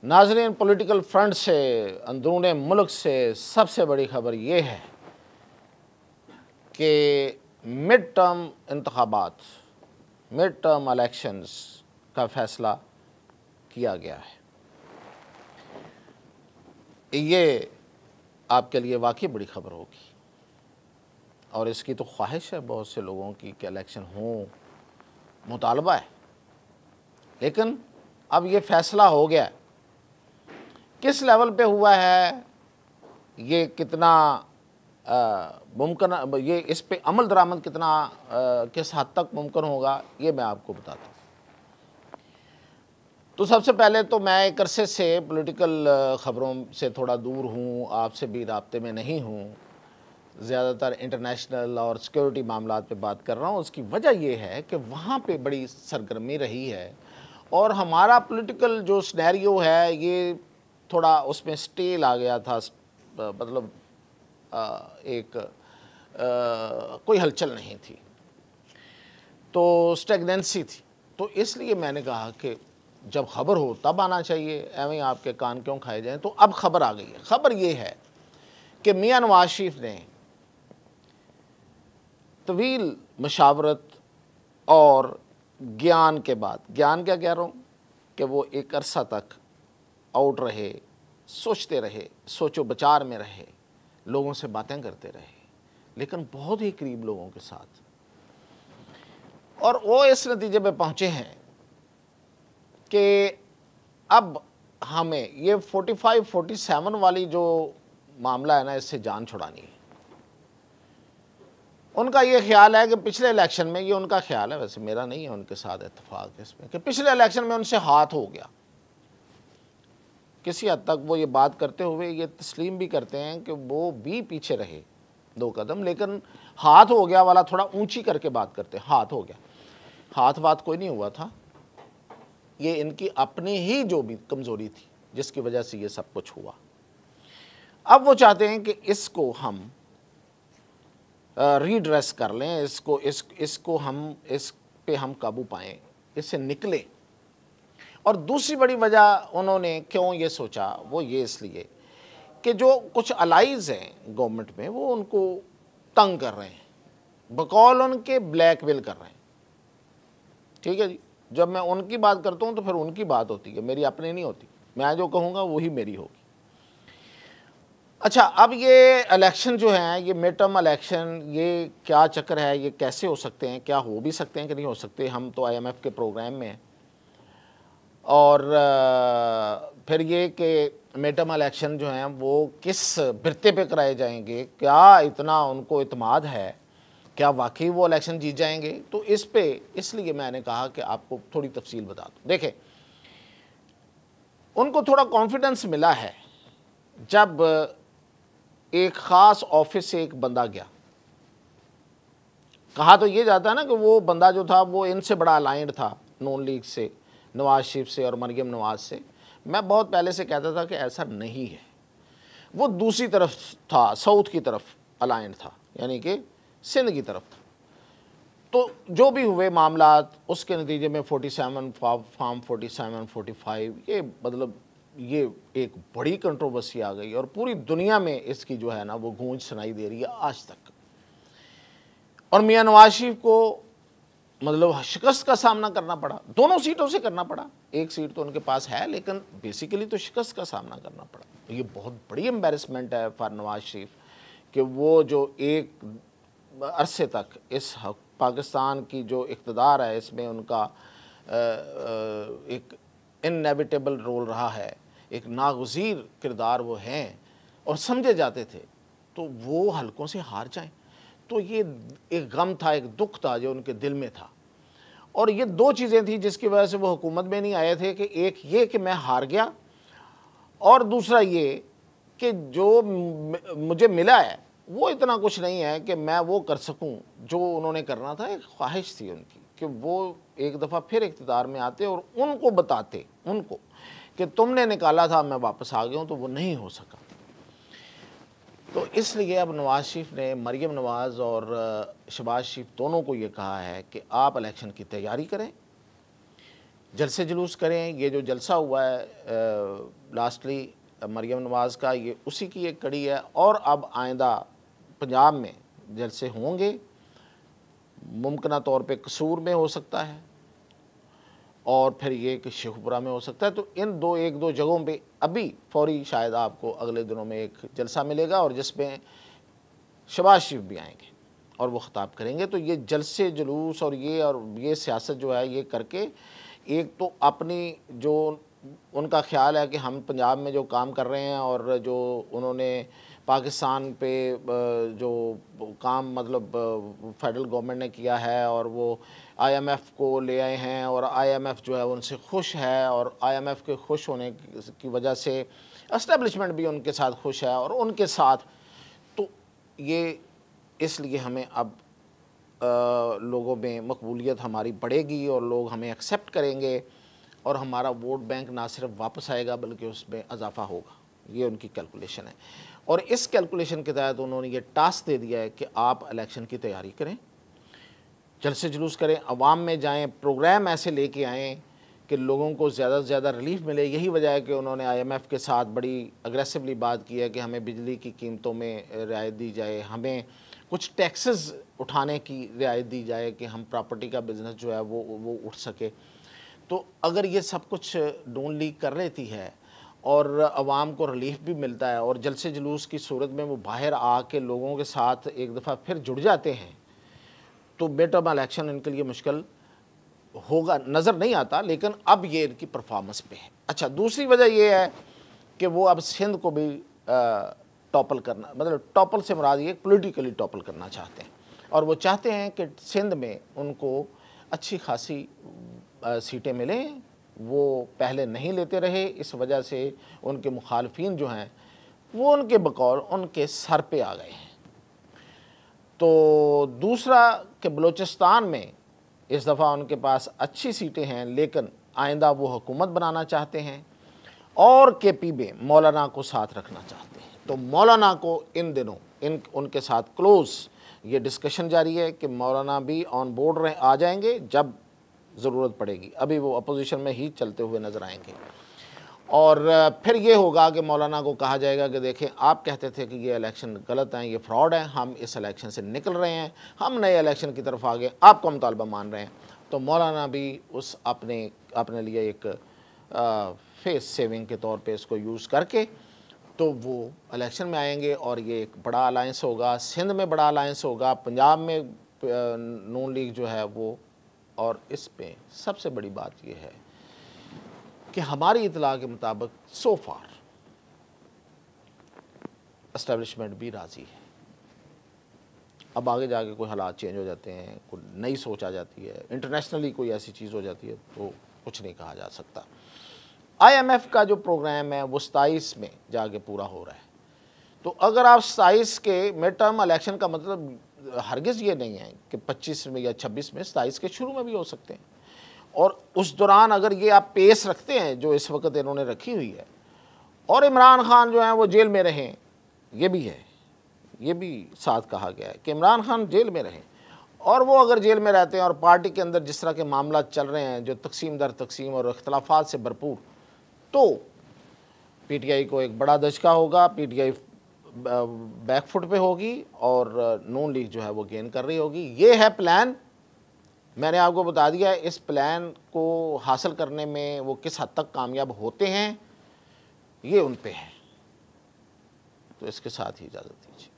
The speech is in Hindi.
नाज़रीन, पॉलिटिकल फ्रंट से, अंदरूनी मुल्क से सबसे बड़ी खबर ये है कि मिड टर्म इंतखाबात, मिड टर्म इलेक्शंस का फ़ैसला किया गया है। ये आपके लिए वाकई बड़ी खबर होगी और इसकी तो ख्वाहिश है बहुत से लोगों की कि इलेक्शन हों, मुतालबा है। लेकिन अब ये फ़ैसला हो गया, किस लेवल पे हुआ है, ये कितना मुमकिन, ये इस पे अमल दरामद कितना किस हद तक मुमकिन होगा, ये मैं आपको बताता हूँ। तो सबसे पहले तो मैं एक अरसे से पॉलिटिकल ख़बरों से थोड़ा दूर हूँ, आपसे भी राब्ते में नहीं हूँ, ज़्यादातर इंटरनेशनल और सिक्योरिटी मामलात पे बात कर रहा हूँ। उसकी वजह ये है कि वहाँ पे बड़ी सरगर्मी रही है और हमारा पॉलिटिकल जो सिनेरियो है ये थोड़ा उसमें स्टेल आ गया था, मतलब कोई हलचल नहीं थी, तो स्टेगनेंसी थी। तो इसलिए मैंने कहा कि जब खबर हो तब आना चाहिए, एवं आपके कान क्यों खाए जाएं। तो अब खबर आ गई है। खबर ये है कि मियां नवाज शरीफ ने तवील मशावरत और ज्ञान के बाद, ज्ञान क्या कह रहा हूँ कि वो एक अरसा तक आउट रहे, सोचते रहे, सोचो विचार में रहे, लोगों से बातें करते रहे, लेकिन बहुत ही करीब लोगों के साथ, और वो इस नतीजे पे पहुँचे हैं कि अब हमें ये 45-47 वाली जो मामला है ना, इससे जान छुड़ानी है। उनका ये ख्याल है कि पिछले इलेक्शन में, ये उनका ख्याल है, वैसे मेरा नहीं है उनके साथ इत्तेफाक इसमें, कि पिछले इलेक्शन में उनसे हाथ हो गया। किसी हद तक वो ये बात करते हुए ये तस्लीम भी करते हैं कि वो भी पीछे रहे 2 कदम, लेकिन हाथ हो गया वाला थोड़ा ऊंची करके बात करते हैं। हाथ हो गया, हाथ बात कोई नहीं हुआ था, ये इनकी अपनी ही जो भी कमज़ोरी थी जिसकी वजह से ये सब कुछ हुआ। अब वो चाहते हैं कि इसको हम रीड्रेस कर लें, इसको हम इस पे हम काबू पाएँ, इससे निकले। और दूसरी बड़ी वजह उन्होंने क्यों ये सोचा, वो ये इसलिए कि जो कुछ अलाइज हैं गवर्नमेंट में, वो उनको तंग कर रहे हैं, बकौल उनके ब्लैकमेल कर रहे हैं। ठीक है जी, जब मैं उनकी बात करता हूँ तो फिर उनकी बात होती है, मेरी अपनी नहीं होती। मैं जो कहूँगा वही मेरी होगी। अच्छा, अब ये इलेक्शन जो हैं, ये मिड टर्म इलेक्शन, ये क्या चक्कर है, ये कैसे हो सकते हैं, क्या हो भी सकते हैं कि नहीं हो सकते। हम तो IMF के प्रोग्राम में हैं, और फिर ये कि मिड टर्म इलेक्शन जो हैं वो किस बिरते पे कराए जाएंगे, क्या इतना उनको इत्मीनान है, क्या वाकई वो इलेक्शन जीत जाएंगे। तो इस पे इसलिए मैंने कहा कि आपको थोड़ी तफसील बता दूँ। देखें, उनको थोड़ा कॉन्फिडेंस मिला है जब एक ख़ास ऑफिस से एक बंदा गया। कहा तो ये जाता है ना कि वो बंदा जो था वो इनसे बड़ा अलाइंड था, नून लीग से, नवाज शरीफ से और मरियम नवाज से। मैं बहुत पहले से कहता था कि ऐसा नहीं है, वो दूसरी तरफ था, साउथ की तरफ अलाइंड था, यानी कि सिंध की तरफ था। तो जो भी हुए मामलात, उसके नतीजे में 47 फार्म 47 45, ये मतलब ये एक बड़ी कंट्रोवर्सी आ गई और पूरी दुनिया में इसकी जो है ना वो गूंज सुनाई दे रही है आज तक। और मियां नवाज शरीफ को मतलब शिकस्त का सामना करना पड़ा, दोनों सीटों से करना पड़ा। एक सीट तो उनके पास है, लेकिन बेसिकली तो शिकस्त का सामना करना पड़ा। ये बहुत बड़ी एम्बेरसमेंट है फॉर नवाज शरीफ कि वो जो एक अरसे तक इस पाकिस्तान की जो इक़्तिदार है, इसमें उनका एक इनएविटेबल रोल रहा है, एक नागुज़ीर किरदार वो हैं और समझे जाते थे, तो वो हलकों से हार जाएं, तो ये एक गम था, एक दुख था जो उनके दिल में था। और ये 2 चीज़ें थी जिसकी वजह से वो हुकूमत में नहीं आए थे, कि एक ये कि मैं हार गया, और दूसरा ये कि जो मुझे मिला है वो इतना कुछ नहीं है कि मैं वो कर सकूं जो उन्होंने करना था। एक ख्वाहिश थी उनकी कि वो एक दफ़ा फिर इक़्तिदार में आते और उनको बताते, उनको कि तुमने निकाला था, मैं वापस आ गया हूँ। तो वो नहीं हो सका। तो इसलिए अब नवाज शरीफ ने मरियम नवाज़ और शहबाज शरीफ दोनों को ये कहा है कि आप इलेक्शन की तैयारी करें, जलसे जुलूस करें। ये जो जलसा हुआ है लास्टली मरियम नवाज़ का, ये उसी की एक कड़ी है। और अब आइंदा पंजाब में जलसे होंगे, मुमकिन तौर पे कसूर में हो सकता है और फिर ये कि शेखपुरा में हो सकता है। तो इन एक दो जगहों पे अभी फौरी शायद आपको अगले दिनों में एक जलसा मिलेगा और जिसमें शहबाज शरीफ भी आएंगे और वो ख़िताब करेंगे। तो ये जलसे जुलूस और ये सियासत जो है ये करके, एक तो अपनी जो उनका ख्याल है कि हम पंजाब में जो काम कर रहे हैं और जो उन्होंने पाकिस्तान पे जो काम मतलब फेडरल गवर्नमेंट ने किया है और वो आईएमएफ को ले आए हैं और आईएमएफ जो है उनसे खुश है और आईएमएफ के खुश होने की वजह से एस्टेब्लिशमेंट भी उनके साथ खुश है और उनके साथ, तो ये इसलिए हमें अब लोगों में मकबूलियत हमारी बढ़ेगी और लोग हमें एक्सेप्ट करेंगे और हमारा वोट बैंक ना सिर्फ वापस आएगा बल्कि उसमें इजाफा होगा। ये उनकी कैलकुलेशन है और इस कैलकुलेशन के तहत उन्होंने ये टास्क दे दिया है कि आप इलेक्शन की तैयारी करें, जलसे जुलूस करें, अवाम में जाएं, प्रोग्राम ऐसे लेके आएँ कि लोगों को ज़्यादा से ज़्यादा रिलीफ मिले। यही वजह है कि उन्होंने आईएमएफ के साथ बड़ी अग्रेसिवली बात की है कि हमें बिजली की कीमतों में रियायत दी जाए, हमें कुछ टैक्सेस उठाने की रियायत दी जाए कि हम प्रॉपर्टी का बिज़नेस जो है वो उठ सके। तो अगर ये सब कुछ नून लीग कर लेती है और अवाम को रिलीफ भी मिलता है और जलसे जुलूस की सूरत में वो बाहर आके लोगों के साथ एक दफ़ा फिर जुड़ जाते हैं, तो मिड टर्म इलेक्शन इनके लिए मुश्किल होगा नज़र नहीं आता, लेकिन अब ये इनकी परफॉर्मेंस पे है। अच्छा, दूसरी वजह ये है कि वो अब सिंध को भी टॉपल करना, मतलब टॉपल से मुराद ये पॉलिटिकली टॉपल करना चाहते हैं और वो चाहते हैं कि सिंध में उनको अच्छी खासी सीटें मिलें। वो पहले नहीं लेते रहे, इस वजह से उनके मुखालफिन जो हैं वो उनके बकौल उनके सर पे आ गए हैं। तो दूसरा कि बलूचिस्तान में इस दफ़ा उनके पास अच्छी सीटें हैं लेकिन आइंदा वो हुकूमत बनाना चाहते हैं और केपी में मौलाना को साथ रखना चाहते हैं। तो मौलाना को इन दिनों उनके साथ क्लोज़ ये डिस्कशन जारी है कि मौलाना भी ऑन बोर्ड आ जाएंगे जब ज़रूरत पड़ेगी। अभी वो अपोजिशन में ही चलते हुए नज़र आएंगे और फिर ये होगा कि मौलाना को कहा जाएगा कि देखें, आप कहते थे कि ये इलेक्शन गलत हैं, ये फ्रॉड है, हम इस इलेक्शन से निकल रहे हैं, हम नए इलेक्शन की तरफ आ गए, आपको मुतालबा मान रहे हैं। तो मौलाना भी उस अपने लिए एक फेस सेविंग के तौर पे इसको यूज़ करके तो वो इलेक्शन में आएंगे और ये एक बड़ा अलायंस होगा, सिंध में बड़ा अलायंस होगा, पंजाब में नून लीग जो है वो। और इस पे सबसे बड़ी बात यह है कि हमारी इतला के मुताबिक सो फार एस्टेब्लिशमेंट भी राज़ी है। अब आगे जाके कोई हालात चेंज हो जाते हैं, कोई नई सोच आ जाती है, इंटरनेशनली कोई ऐसी चीज़ हो जाती है तो कुछ नहीं कहा जा सकता। आईएमएफ का जो प्रोग्राम है वो 27 में जाके पूरा हो रहा है। तो अगर आप 27 के मिड टर्म इलेक्शन का मतलब हरगिज़ ये नहीं है कि 25 में या 26 में, 27 के शुरू में भी हो सकते हैं। और उस दौरान अगर ये आप पेस रखते हैं जो इस वक्त इन्होंने रखी हुई है और इमरान खान जो है वो जेल में रहें, ये भी है, ये भी साथ कहा गया है कि इमरान खान जेल में रहें और वो अगर जेल में रहते हैं और पार्टी के अंदर जिस तरह के मामला चल रहे हैं जो तकसीम दर तकसीम और इख्तलाफात से भरपूर, तो पीटीआई को एक बड़ा धचका होगा, पीटीआई बैकफुट पे होगी और नून लीग जो है वो गेन कर रही होगी। ये है प्लान, मैंने आपको बता दिया है। इस प्लान को हासिल करने में वो किस हद तक कामयाब होते हैं ये उन पे है। तो इसके साथ ही इजाज़त दीजिए।